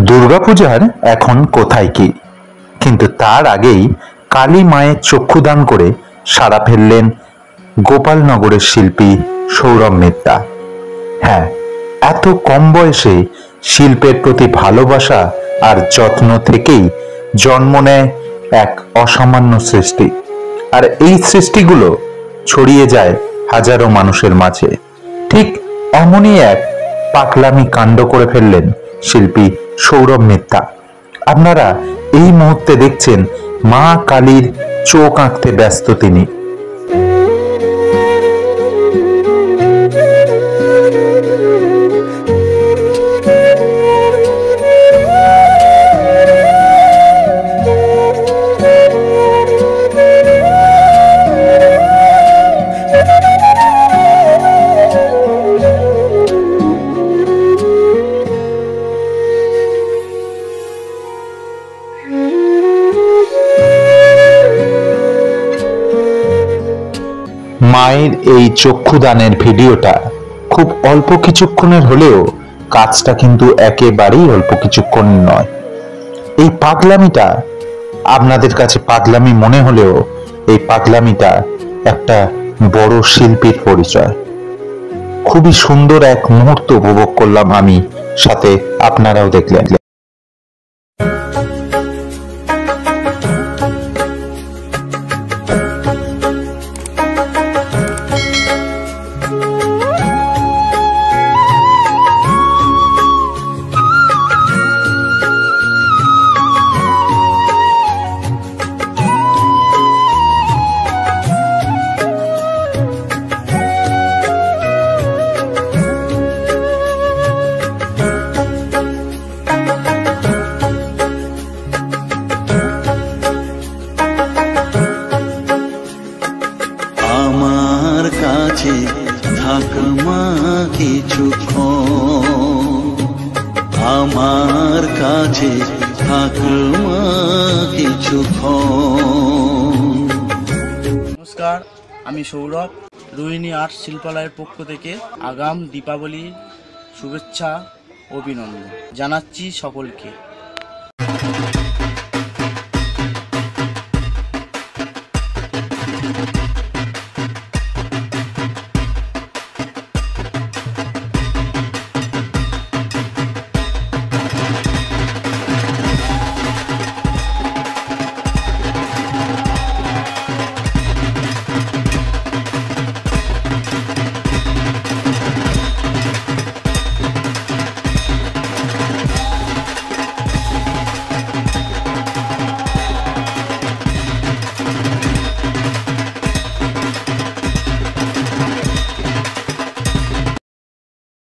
দুর্গাপূজার এখন কোথায় কি, কিন্তু তার আগেই কালী মায়ের চক্ষুদান করে সাড়া ফেললেন গোপালনগরের শিল্পী সৌরভ মিত্তা। হ্যাঁ, এত কম বয়সে শিল্পের প্রতি ভালোবাসা আর যত্ন থেকেই জন্ম নেয় এক অসামান্য সৃষ্টি, আর এই সৃষ্টিগুলো ছড়িয়ে যায় হাজারো মানুষের মাঝে। ঠিক এমনই এক পাগলামি কাণ্ড করে ফেললেন শিল্পী সৌরভ মিত্তা। আপনারা এই মুহূর্তে দেখছেন মা কালীর চোখ আঁকতে ব্যস্ত তিনি। মায়ের এই চক্ষুদানের ভিডিওটা খুব অল্প কিছুক্ষণের হলেও কাজটা কিন্তু একেবারেই অল্প কিছুক্ষণের নয়। এই পাগলামিটা আপনাদের কাছে পাগলামি মনে হলেও এই পাগলামিটা একটা বড় শিল্পীর পরিচয়। খুবই সুন্দর এক মুহূর্ত উপভোগ করলাম আমি, সাথে আপনারাও দেখলেন। আমার কাছে থাক মা কিছুক্ষণ, আমার কাছে থাক মা কিছুক্ষণ। নমস্কার, আমি সৌরভ। রোহিণী আর্ট শিল্পালয়ের পক্ষ থেকে আগাম দীপাবলি শুভেচ্ছা অভিনন্দন জানাচ্ছি সকলকে।